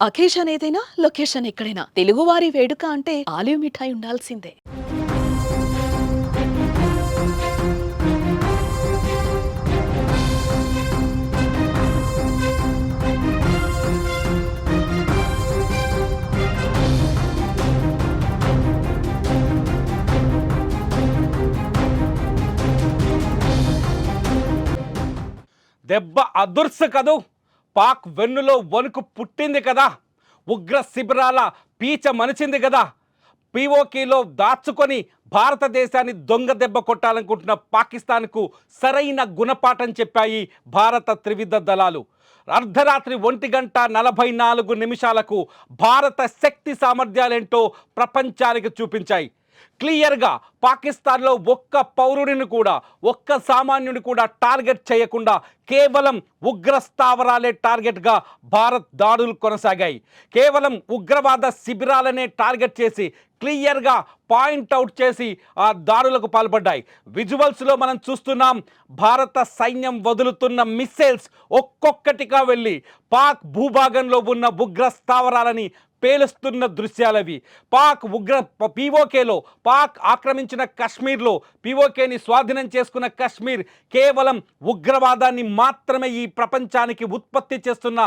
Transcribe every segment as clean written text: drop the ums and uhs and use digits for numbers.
Occasion ఏదైనా location ఎక్కడైనా తెలుగువారి వేడుక అంటే ఆలివ్ మిఠాయి ఉండాల్సిందే. దెబ్బ అదుర్స్ కదూ. పాక్ వెన్నులో వణుకు పుట్టింది కదా. ఉగ్ర శిబిరాల పీచ మనిచింది కదా. పీఓకేలో దాచుకొని భారతదేశాన్ని దొంగ దెబ్బ కొట్టాలనుకుంటున్న పాకిస్తాన్కు సరైన గుణపాఠం చెప్పాయి భారత త్రివిధ దళాలు. అర్ధరాత్రి 1:44 భారత శక్తి సామర్థ్యాలేంటో ప్రపంచానికి చూపించాయి. క్లియర్గా పాకిస్తాన్లో ఒక్క పౌరుడిని కూడా, ఒక్క సామాన్యుని కూడా టార్గెట్ చేయకుండా కేవలం ఉగ్ర స్థావరాలే టార్గెట్గా భారత్ దాడులు కొనసాగాయి. కేవలం ఉగ్రవాద శిబిరాలనే టార్గెట్ చేసి క్లియర్గా పాయింట్అవుట్ చేసి ఆ దాడులకు పాల్పడ్డాయి. విజువల్స్లో మనం చూస్తున్నాం, భారత సైన్యం వదులుతున్న మిస్సైల్స్ ఒక్కొక్కటిగా వెళ్ళి పాక్ భూభాగంలో ఉన్న ఉగ్ర స్థావరాలని పేలుస్తున్న దృశ్యాలవి. పాక్ ఉగ్ర పీఓకేలో, పాక్ ఆక్రమించిన కశ్మీర్లో, పీఓకేని స్వాధీనం చేసుకున్న కశ్మీర్ కేవలం ఉగ్రవాదాన్ని మాత్రమే ఈ ప్రపంచానికి ఉత్పత్తి చేస్తున్న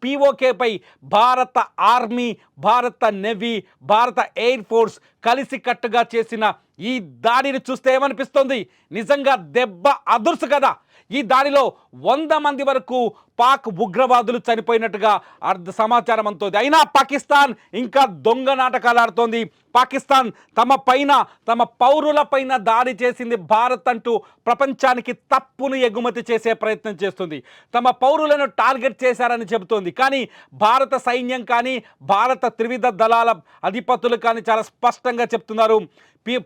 పీఓకేపై భారత ఆర్మీ, భారత నేవీ, భారత ఎయిర్ ఫోర్స్ కలిసికట్టుగా చేసిన ఈ దాడిని చూస్తే ఏమనిపిస్తుంది? నిజంగా దెబ్బ అదుర్సు కదా. ఈ దాడిలో 100 మంది వరకు పాక్ ఉగ్రవాదులు చనిపోయినట్టుగా సమాచారం అందుతోంది. అయినా పాకిస్తాన్ ఇంకా దొంగ నాటకాలు ఆడుతోంది. పాకిస్తాన్ తమ పైన, తమ పౌరుల పైన దాడి చేసింది భారత్ అంటూ ప్రపంచానికి తప్పును ఎగుమతి చేసే ప్రయత్నం చేస్తుంది. తమ పౌరులను టార్గెట్ చేశారని చెబుతోంది. కానీ భారత సైన్యం కానీ, భారత త్రివిధ దళాల అధిపతులు కానీ చాలా స్పష్టంగా చెప్తున్నారు,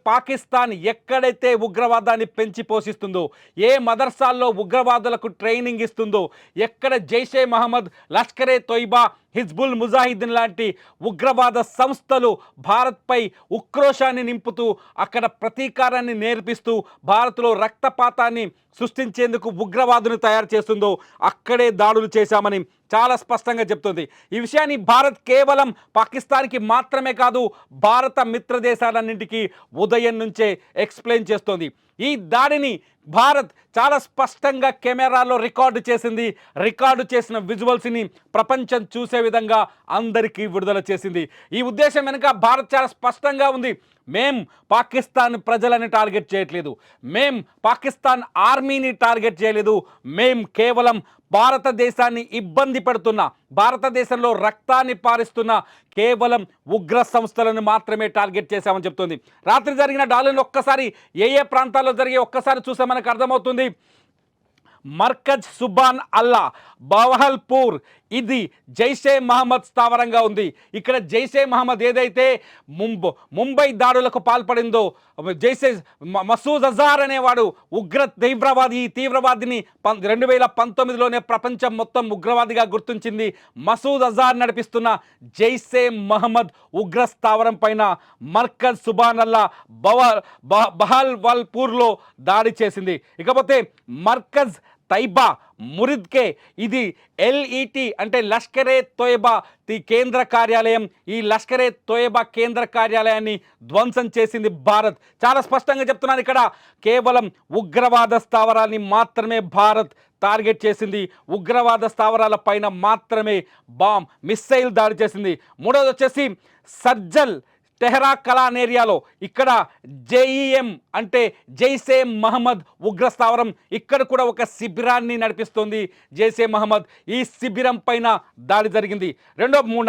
పాకిస్తాన్ ఎక్కడైతే ఉగ్రవాదాన్ని పెంచి పోషిస్తుందో, ఏ మదర్సాల్లో ఉగ్రవాదులకు ట్రైనింగ్ ఇస్తుందో, ఎక్కడ జైషే మహమ్మద్, లష్కరే తోయిబా, హిజ్బుల్ ముజాహిద్దీన్ లాంటి ఉగ్రవాద సంస్థలు భారత్పై ఉక్రోషాన్ని నింపుతూ, అక్కడ ప్రతీకారాన్ని నేర్పిస్తూ, భారత్లో రక్తపాతాన్ని సృష్టించేందుకు ఉగ్రవాదుని తయారు చేస్తుందో అక్కడే దాడులు చేశామని చాలా స్పష్టంగా చెప్తుంది. ఈ విషయాన్ని భారత్ కేవలం పాకిస్తాన్కి మాత్రమే కాదు, భారత మిత్ర దేశాలన్నింటికీ ఉదయం నుంచే ఎక్స్ప్లెయిన్ చేస్తోంది. ఈ దాడిని భారత్ చాలా స్పష్టంగా కెమెరాలో రికార్డు చేసింది. రికార్డు చేసిన విజువల్స్ని ప్రపంచం చూసే విధంగా అందరికీ విడుదల చేసింది. ఈ ఉద్దేశం వెనుక భారత్ చాలా స్పష్టంగా ఉంది. మేం పాకిస్తాన్ ప్రజలని టార్గెట్ చేయట్లేదు, మేం పాకిస్తాన్ ఆర్మీని టార్గెట్ చేయలేదు, మేం కేవలం భారతదేశాన్ని ఇబ్బంది పెడుతున్న, భారతదేశంలో రక్తాన్ని పారిస్తున్న కేవలం ఉగ్ర సంస్థలను మాత్రమే టార్గెట్ చేశామని చెప్తుంది. రాత్రి జరిగిన దాడులను ఒక్కసారి ఏ ప్రాంతాల్లో జరిగే ఒక్కసారి చూస్తే మనకు అర్థమవుతుంది. మర్కజ్ సుబాన్ అల్లా, బవహల్పూర్, ఇది జైషే మహమ్మద్ స్థావరంగా ఉంది. ఇక్కడ జైషే మహమ్మద్ ఏదైతే ముంబై దాడులకు పాల్పడిందో, జైషే మసూద్ అజార్ అనేవాడు ఉగ్ర తీవ్రవాది. ఈ తీవ్రవాదిని 2019లోనే ప్రపంచం మొత్తం ఉగ్రవాదిగా గుర్తించింది. మసూద్ అజార్ నడిపిస్తున్న జైషే మహమ్మద్ ఉగ్ర స్థావరం పైన మర్కజ్ సుబాన్ అల్లా బహల్వాల్పూర్లో దాడి చేసింది. ఇకపోతే మర్కజ్ తైబా మురిద్కే, ఇది LET అంటే లష్కరే తోయబా కేంద్ర కార్యాలయం. ఈ లష్కరే తోయబా కేంద్ర కార్యాలయాన్ని ధ్వంసం చేసింది భారత్. చాలా స్పష్టంగా చెప్తున్నాను, ఇక్కడ కేవలం ఉగ్రవాద స్థావరాన్ని మాత్రమే భారత్ టార్గెట్ చేసింది. ఉగ్రవాద స్థావరాల పైన మాత్రమే మిస్సైల్ దాడి చేసింది. మూడవది వచ్చేసి సర్జల్ టెహరా కలాన్ ఏరియాలో, ఇక్కడ JEM అంటే జైషే మహమ్మద్ ఉగ్ర స్థావరం. ఇక్కడ కూడా ఒక శిబిరాన్ని నడిపిస్తోంది జైషే మహమ్మద్. ఈ శిబిరం పైన దాడి జరిగింది.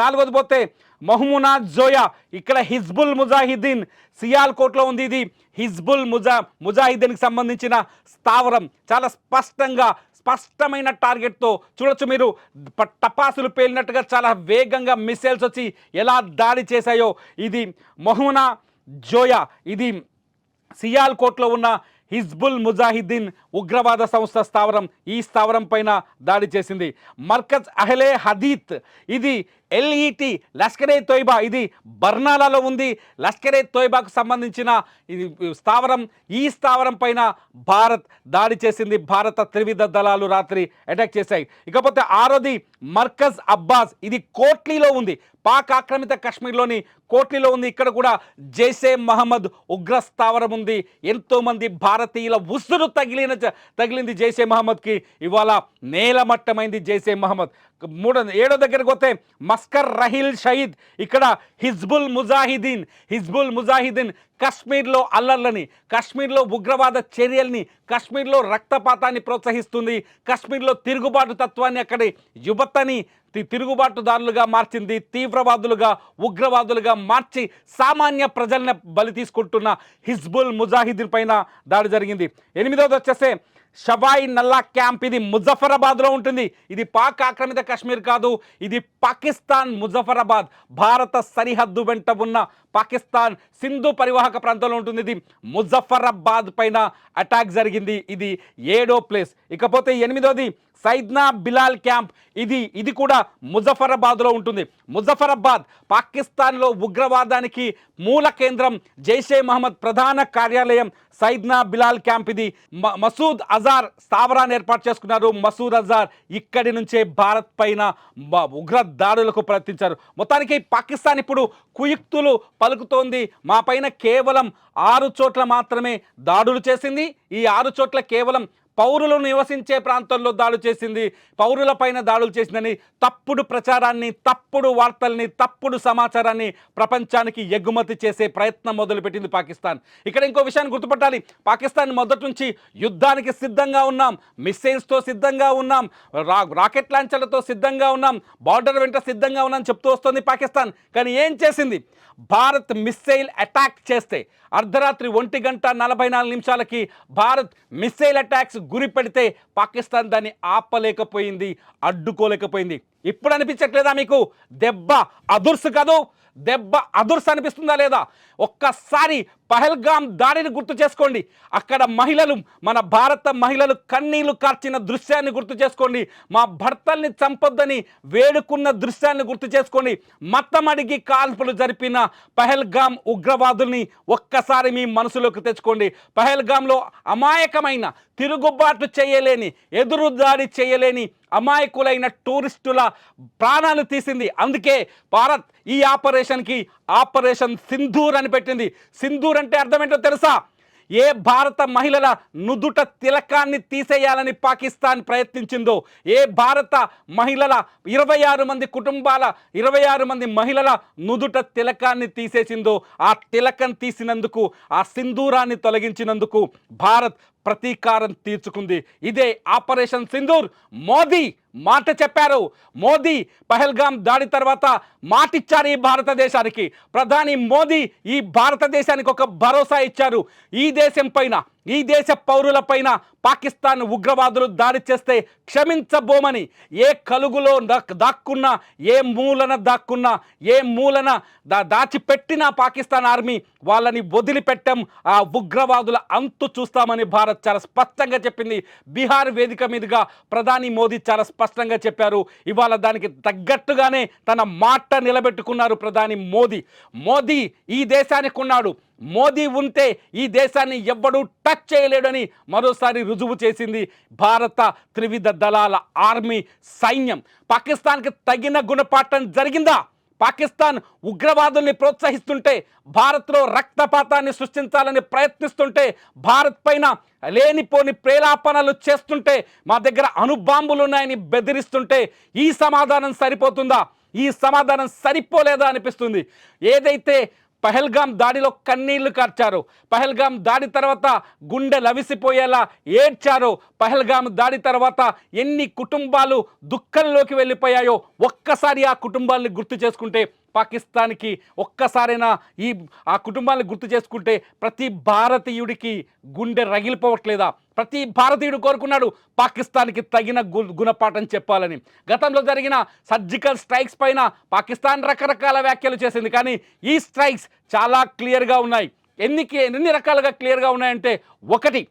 నాలుగోది పోతే మహ్మునా జోయా, ఇక్కడ హిజ్బుల్ ముజాహిద్దీన్ సియాల్కోట్లో ఉంది. ఇది హిజ్బుల్ ముజాహిద్దీన్కి సంబంధించిన స్థావరం. చాలా స్పష్టమైన టార్గెట్తో చూడొచ్చు మీరు, టపాసులు పేలినట్టుగా చాలా వేగంగా మిసైల్స్ వచ్చి ఎలా దాడి చేశాయో. ఇది మహ్మునా జోయా, ఇది సియాల్కోట్లో ఉన్న హిజ్బుల్ ముజాహిద్దీన్ ఉగ్రవాద సంస్థ స్థావరం. ఈ స్థావరం పైన దాడి చేసింది. మర్కజ్ అహ్లే హదీత్, ఇది ఎల్ఈటి లష్కరే తోయిబా, ఇది బర్నాలాలో ఉంది. లష్కరే తోయిబాకు సంబంధించిన ఇది స్థావరం. ఈ స్థావరం పైన భారత్ దాడి చేసింది. భారత త్రివిధ దళాలు రాత్రి అటాక్ చేశాయి. ఇకపోతే ఆరోది మర్కజ్ అబ్బాస్, ఇది కోట్లీలో ఉంది. పాక్ ఆక్రమిత కాశ్మీర్లోని కోట్లీలో ఉంది. ఇక్కడ కూడా జైషే మహమ్మద్ ఉగ్ర స్థావరం ఉంది. ఎంతోమంది భారతీయుల ఉసురు తగిలింది జైషే మహమ్మద్కి. ఇవాళ నేలమట్టమైంది జైషే మహమ్మద్. ఏడో దగ్గరకు వస్తే మస్కర్ రహిల్ షహీద్, ఇక్కడ హిజ్బుల్ ముజాహిదీన్ కశ్మీర్లో అల్లర్లని, కశ్మీర్లో ఉగ్రవాద చర్యల్ని, కశ్మీర్లో రక్తపాతాన్ని ప్రోత్సహిస్తుంది. కశ్మీర్లో తిరుగుబాటు తత్వాన్ని, అక్కడి యువతని తిరుగుబాటుదారులుగా మార్చింది. తీవ్రవాదులుగా, ఉగ్రవాదులుగా మార్చి సామాన్య ప్రజల్ని బలి తీసుకుంటున్న హిజ్బుల్ ముజాహిదీన్ పైన దాడి జరిగింది. ఎనిమిదోది వచ్చేస్తే షబాయి నల్లా క్యాంప్, ఇది ముజఫరాబాద్లో ఉంటుంది. ఇది పాక్ ఆక్రమిత కాశ్మీర్ కాదు, ఇది పాకిస్తాన్ ముజఫరాబాద్, భారత సరిహద్దు వెంట ఉన్న పాకిస్తాన్ సింధు పరివాహక ప్రాంతంలో ఉంటుంది. ఇది ముజఫరాబాద్ పైన అటాక్ జరిగింది. ఇది 7వ ప్లేస్. ఇకపోతే 8వది సైద్నా బిలాల్ క్యాంప్, ఇది కూడా ముజఫరాబాద్లో ఉంటుంది. ముజఫరాబాద్ పాకిస్తాన్లో ఉగ్రవాదానికి మూల కేంద్రం. జైషే మహమ్మద్ ప్రధాన కార్యాలయం సైద్నా బిలాల్ క్యాంప్. ఇది మసూద్ అజార్ స్థావరాన్ని ఏర్పాటు చేసుకున్నారు. మసూద్ అజార్ ఇక్కడి నుంచే భారత్ పైన ఉగ్ర దాడులకు ప్రయత్నించారు. మొత్తానికి పాకిస్తాన్ ఇప్పుడు కుయుక్తులు పలుకుతోంది. మా పైన కేవలం 6 చోట్ల మాత్రమే దాడులు చేసింది. ఈ 6 చోట్ల కేవలం పౌరులు నివసించే ప్రాంతంలో దాడులు చేసింది, పౌరుల పైన దాడులు చేసిందని తప్పుడు ప్రచారాన్ని, తప్పుడు వార్తల్ని, తప్పుడు సమాచారాన్ని ప్రపంచానికి ఎగుమతి చేసే ప్రయత్నం మొదలుపెట్టింది పాకిస్తాన్. ఇక్కడ ఇంకో విషయాన్ని గుర్తుపట్టాలి. పాకిస్తాన్ మొదటి నుంచి యుద్ధానికి సిద్ధంగా ఉన్నాం, మిస్సైల్స్తో సిద్ధంగా ఉన్నాం, రాకెట్ లాంచర్లతో సిద్ధంగా ఉన్నాం, బార్డర్ వెంట సిద్ధంగా ఉన్నాం చెప్తూ వస్తుంది పాకిస్తాన్. కానీ ఏం చేసింది? భారత్ మిస్సైల్ అటాక్ చేస్తే అర్ధరాత్రి 1:44 భారత్ మిస్సైల్ అటాక్స్ గురి పెడితే పాకిస్తాన్ దాన్ని ఆపలేకపోయింది, అడ్డుకోలేకపోయింది. ఇప్పుడు అనిపించట్లేదా మీకు దెబ్బ అదుర్సు కాదు? దెబ్బ అదుర్స్ అనిపిస్తుందా లేదా? ఒక్కసారి పహల్గాం దాడిని గుర్తు చేసుకోండి. అక్కడ మహిళలు, మన భారత మహిళలు కన్నీళ్లు కార్చిన దృశ్యాన్ని గుర్తు చేసుకోండి. మా భర్తల్ని చంపొద్దని వేడుకున్న దృశ్యాన్ని గుర్తు చేసుకోండి. మతం అడిగి కాల్పులు జరిపిన పహల్గాం ఉగ్రవాదుల్ని ఒక్కసారి మీ మనసులోకి తెచ్చుకోండి. పహల్గాంలో అమాయకమైన, తిరుగుబాటు చేయలేని, ఎదురు దాడి చేయలేని అమాయకులైన టూరిస్టుల ప్రాణాలు తీసింది. అందుకే భారత్ ఈ ఆపరేషన్కి ఆపరేషన్ సింధూర్ అని పెట్టింది. సింధూర్ అంటే అర్థం ఏంటో తెలుసా? ఏ భారత మహిళల నుదుట తిలకాన్ని తీసేయాలని పాకిస్తాన్ ప్రయత్నించిందో, ఏ భారత మహిళల 26 మంది కుటుంబాల 26 మంది మహిళల నుదుట తిలకాన్ని తీసేసిందో, ఆ తిలకం తీసినందుకు, ఆ సింధూరాన్ని తొలగించినందుకు భారత్ ప్రతీకారం తీర్చుకుంది. ఇదే ఆపరేషన్ సింధూర్. మోదీ మాట చెప్పారు. మోదీ పహల్గాం దాడి తర్వాత మాటిచ్చారు ఈ భారతదేశానికి. ప్రధాని మోదీ ఈ భారతదేశానికి ఒక భరోసా ఇచ్చారు. ఈ దేశం పైన, ఈ దేశ పౌరుల పైన పాకిస్తాన్ ఉగ్రవాదులు దాడి చేస్తే క్షమించబోమని. ఏ కలుగులో దాక్కున్నా, ఏ మూలన దాక్కున్నా, ఏ మూలన దాచిపెట్టిన పాకిస్తాన్ ఆర్మీ వాళ్ళని వదిలిపెట్టం, ఆ ఉగ్రవాదుల అంతు చూస్తామని భారత్ చాలా స్పష్టంగా చెప్పింది. బీహార్ వేదిక మీదుగా ప్రధాని మోదీ చాలా స్పష్టంగా చెప్పారు. ఇవాళ దానికి తగ్గట్టుగానే తన మాట నిలబెట్టుకున్నారు ప్రధాని మోదీ. మోదీ ఈ దేశానికి ఉన్నాడు. మోదీ ఉంటే ఈ దేశాన్ని ఎవ్వడూ టచ్ చేయలేడని మరోసారి రుజువు చేసింది భారత త్రివిధ దళాల ఆర్మీ సైన్యం. పాకిస్తాన్కి తగిన గుణపాఠం జరిగిందా? పాకిస్తాన్ ఉగ్రవాదుల్ని ప్రోత్సహిస్తుంటే, భారత్లో రక్తపాతాన్ని సృష్టించాలని ప్రయత్నిస్తుంటే, భారత్ పైన లేనిపోని ప్రేలాపనలు చేస్తుంటే, మా దగ్గర అణుబాంబులు ఉన్నాయని బెదిరిస్తుంటే ఈ సమాధానం సరిపోతుందా? ఈ సమాధానం సరిపోలేదా అనిపిస్తుంది. ఏదైతే పహల్గాం దాడిలో కన్నీళ్లు కార్చారో, పహల్గాం దాడి తర్వాత గుండె లవిసిపోయేలా ఏడ్చారో, పహల్గాం దాడి తర్వాత ఎన్ని కుటుంబాలు దుఃఖంలోకి వెళ్ళిపోయాయో ఒక్కసారి ఆ కుటుంబాలని గుర్తు చేసుకుంటే, పాకిస్తాన్కి ఒక్కసారైనా ఆ కుటుంబాలను గుర్తు చేసుకుంటే ప్రతి భారతీయుడికి గుండె రగిలిపోవట్లేదా? ప్రతి భారతీయుడు కోరుకున్నాడు పాకిస్తాన్కి తగిన గుణపాఠం చెప్పాలని. గతంలో జరిగిన సర్జికల్ స్ట్రైక్స్ పైన పాకిస్తాన్ రకరకాల వ్యాఖ్యలు చేసింది, కానీ ఈ స్ట్రైక్స్ చాలా క్లియర్గా ఉన్నాయి. ఎన్ని రకాలుగా క్లియర్గా ఉన్నాయంటే, ఒకటి,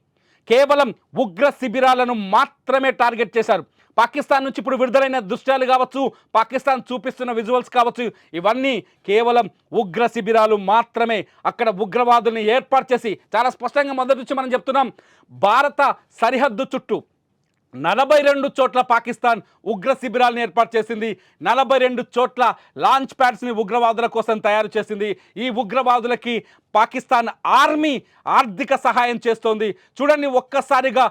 కేవలం ఉగ్ర శిబిరాలను మాత్రమే టార్గెట్ చేశారు. పాకిస్తాన్ నుంచి ఇప్పుడు విడుదలైన దృశ్యాలు కావచ్చు, పాకిస్తాన్ చూపిస్తున్న విజువల్స్ కావచ్చు, ఇవన్నీ కేవలం ఉగ్ర శిబిరాలు మాత్రమే. అక్కడ ఉగ్రవాదుల్ని ఏర్పాటు చేసి చాలా స్పష్టంగా మొదటి నుంచి మనం చెప్తున్నాం, భారత సరిహద్దు చుట్టూ 42 చోట్ల పాకిస్తాన్ ఉగ్ర శిబిరాలను ఏర్పాటు చేసింది. 42 చోట్ల లాంచ్ ప్యాడ్స్ని ఉగ్రవాదుల కోసం తయారు చేసింది. ఈ ఉగ్రవాదులకి పాకిస్తాన్ ఆర్మీ ఆర్థిక సహాయం చేస్తోంది. చూడండి, ఒక్కసారిగా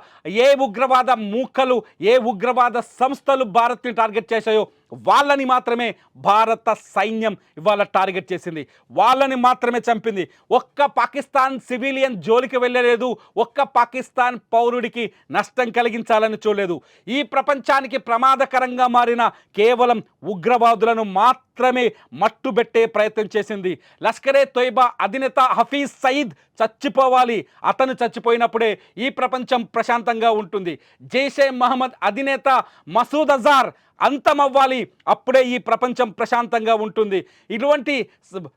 ఏ ఉగ్రవాద మూకలు, ఏ ఉగ్రవాద సంస్థలు భారత్ని టార్గెట్ చేశాయో వాళ్ళని మాత్రమే భారత సైన్యం ఇవాళ టార్గెట్ చేసింది, వాళ్ళని మాత్రమే చంపింది. ఒక్క పాకిస్తాన్ సివిలియన్ జోలికి వెళ్ళలేదు, ఒక్క పాకిస్తాన్ పౌరుడికి నష్టం కలిగించాలని చూడలేదు. ఈ ప్రపంచానికి ప్రమాదకరంగా మారిన కేవలం ఉగ్రవాదులను మాత్రమే మట్టుబెట్టే ప్రయత్నం చేసింది. లష్కరే తోయిబా అధినేత హఫీజ్ సయీద్ చచ్చిపోవాలి, అతను చచ్చిపోయినప్పుడే ఈ ప్రపంచం ప్రశాంతంగా ఉంటుంది. జైషే మహమ్మద్ అధినేత మసూద్ అజార్ అంతమవ్వాలి, అప్పుడే ఈ ప్రపంచం ప్రశాంతంగా ఉంటుంది. ఇటువంటి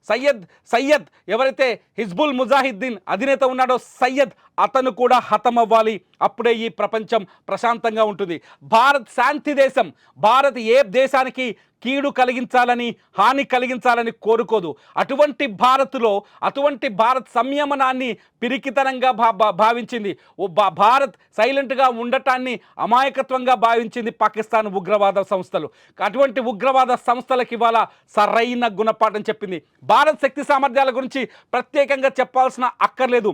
సయ్యద్ ఎవరైతే హిజ్బుల్ ముజాహిద్దీన్ అధినేత ఉన్నాడో సయ్యద్, అతను కూడా హతమవ్వాలి, అప్పుడే ఈ ప్రపంచం ప్రశాంతంగా ఉంటుంది. భారత్ శాంతి దేశం. భారత్ ఏ దేశానికి కీడు కలిగించాలని, హాని కలిగించాలని కోరుకోదు. అటువంటి భారత్లో, అటువంటి భారత్ సంయమనాన్ని పిరికితనంగా భావించింది. భారత్ సైలెంట్గా ఉండటాన్ని అమాయకత్వంగా భావించింది పాకిస్తాన్ ఉగ్రవాద సంస్థలు. అటువంటి ఉగ్రవాద సంస్థలకు ఇవాళ సరైన గుణపాఠం చెప్పింది. భారత్ శక్తి సామర్థ్యాల గురించి ప్రత్యేకంగా చెప్పాల్సిన అక్కర్లేదు.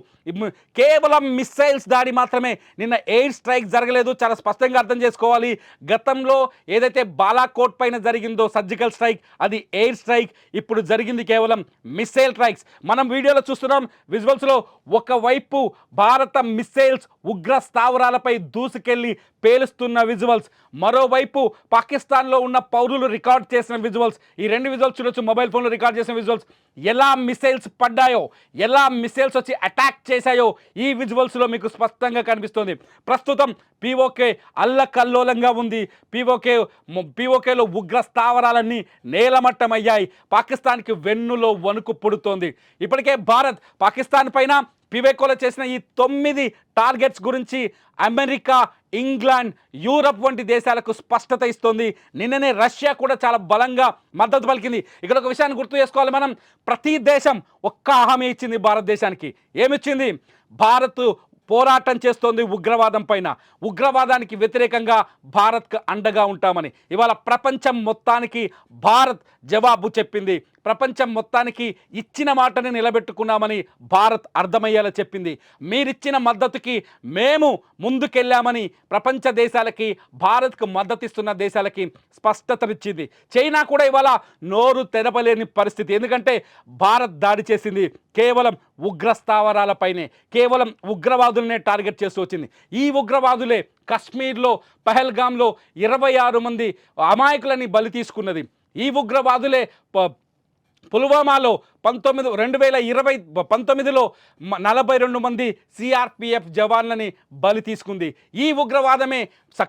కేవలం మిస్సైల్స్ దాడి మాత్రమే, నిన్న ఎయిర్ స్ట్రైక్ జరగలేదు. చాలా స్పష్టంగా అర్థం చేసుకోవాలి. గతంలో ఏదైతే బాలాకోట్ పైన జరిగిందో సర్జికల్ స్ట్రైక్, అది ఎయిర్ స్ట్రైక్. ఇప్పుడు జరిగింది కేవలం మిస్సైల్ స్ట్రైక్స్. మనం వీడియోలో చూస్తున్నాం, విజువల్స్లో ఒకవైపు భారత మిస్సైల్స్ ఉగ్ర స్థావరాలపై దూసుకెళ్లి పేలుస్తున్న విజువల్స్, మరోవైపు పాకిస్తాన్లో ఉన్న పౌరులు రికార్డ్ చేసిన విజువల్స్. ఈ రెండు విజువల్స్ చూడొచ్చు, మొబైల్ ఫోన్లో రికార్డ్ చేసిన విజువల్స్. ఎలా మిసైల్స్ పడ్డాయో, ఎలా మిసైల్స్ వచ్చి అటాక్ చేశాయో ఈ విజువల్స్లో మీకు స్పష్టంగా కనిపిస్తుంది. ప్రస్తుతం పీఓకే అల్లకల్లోలంగా ఉంది. పీఓకేలో ఉగ్ర స్థావరాలన్నీ నేలమట్టమయ్యాయి. పాకిస్తాన్కి వెన్నులో వణుకు పుడుతోంది. ఇప్పటికే భారత్ పాకిస్తాన్ పైన పీఓకేలో చేసిన ఈ 9 టార్గెట్స్ గురించి అమెరికా, ఇంగ్లాండ్, యూరప్ వంటి దేశాలకు స్పష్టత ఇస్తోంది. నిన్ననే రష్యా కూడా చాలా బలంగా మద్దతు పలికింది. ఇక్కడ ఒక విషయాన్ని గుర్తు చేసుకోవాలి మనం, ప్రతి దేశం ఒక్క హామీ ఇచ్చింది భారతదేశానికి. ఏమిచ్చింది? భారత్ పోరాటం చేస్తోంది ఉగ్రవాదం పైన, ఉగ్రవాదానికి వ్యతిరేకంగా భారత్కు అండగా ఉంటామని. ఇవాళ ప్రపంచం మొత్తానికి భారత్ జవాబు చెప్పింది. ప్రపంచం మొత్తానికి ఇచ్చిన మాటని నిలబెట్టుకున్నామని భారత్ అర్థమయ్యేలా చెప్పింది. మీరిచ్చిన మద్దతుకి మేము ముందుకెళ్ళామని ప్రపంచ దేశాలకి, భారత్కు మద్దతిస్తున్న దేశాలకి స్పష్టతనిచ్చింది. చైనా కూడా ఇవాళ నోరు తెరపలేని పరిస్థితి. ఎందుకంటే భారత్ దాడి చేసింది కేవలం ఉగ్ర స్థావరాలపైనే, కేవలం ఉగ్రవాదులనే టార్గెట్ చేస్తూ వచ్చింది. ఈ ఉగ్రవాదులే కశ్మీర్లో పహల్గామ్లో 26 మంది అమాయకులని బలి తీసుకున్నది. ఈ ఉగ్రవాదులే పుల్వామాలో 2019లో 42 మంది సిఆర్పిఎఫ్ జవాన్లని బలి తీసుకుంది. ఈ ఉగ్రవాదమే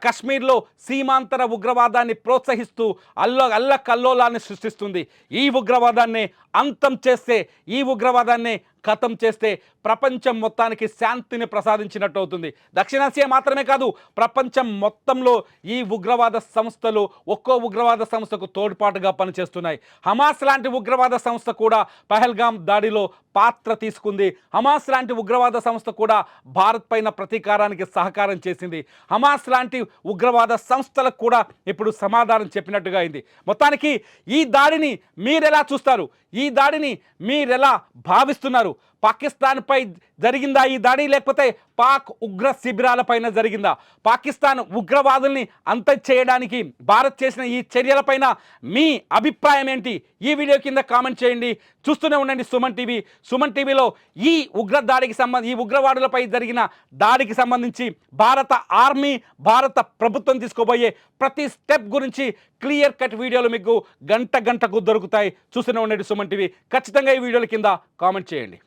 కశ్మీర్లో సీమాంతర ఉగ్రవాదాన్ని ప్రోత్సహిస్తూ అల్లకల్లోలాన్ని సృష్టిస్తుంది. ఈ ఉగ్రవాదాన్ని అంతం చేస్తే, ఈ ఉగ్రవాదాన్ని ఖతం చేస్తే ప్రపంచం మొత్తానికి శాంతిని ప్రసాదించినట్టు అవుతుంది. దక్షిణాసియా మాత్రమే కాదు, ప్రపంచం మొత్తంలో ఈ ఉగ్రవాద సంస్థలు ఒక్కో ఉగ్రవాద సంస్థకు తోడ్పాటుగా పనిచేస్తున్నాయి. హమాస్ లాంటి ఉగ్రవాద సంస్థ కూడా పహల్గామ్ దాడిలో పాత్ర తీసుకుంది. హమాస్ లాంటి ఉగ్రవాద సంస్థ కూడా భారత్ పైన ప్రతీకారానికి సహకారం చేసింది. హమాస్ లాంటి ఉగ్రవాద సంస్థలకు కూడా ఇప్పుడు సమాధానం చెప్పినట్టుగా అయింది. మొత్తానికి ఈ దాడిని మీరెలా చూస్తారు? ఈ దాడిని మీరెలా భావిస్తున్నారు? పాకిస్తాన్పై జరిగిందా ఈ దాడి, లేకపోతే పాక్ ఉగ్ర శిబిరాలపైన జరిగిందా? పాకిస్తాన్ ఉగ్రవాదుల్ని అంతం చేయడానికి భారత్ చేసిన ఈ చర్యలపైన మీ అభిప్రాయం ఏంటి? ఈ వీడియో కింద కామెంట్ చేయండి. చూస్తూనే ఉండండి సుమన్ టీవీ. సుమన్ టీవీలో ఈ ఉగ్రవాదులపై జరిగిన దాడికి సంబంధించి భారత ఆర్మీ, భారత ప్రభుత్వం తీసుకోబోయే ప్రతి స్టెప్ గురించి క్లియర్ కట్ వీడియోలు మీకు గంటకు దొరుకుతాయి. చూస్తూనే ఉండండి సుమన్ టీవీ. ఖచ్చితంగా ఈ వీడియోల కింద కామెంట్ చేయండి.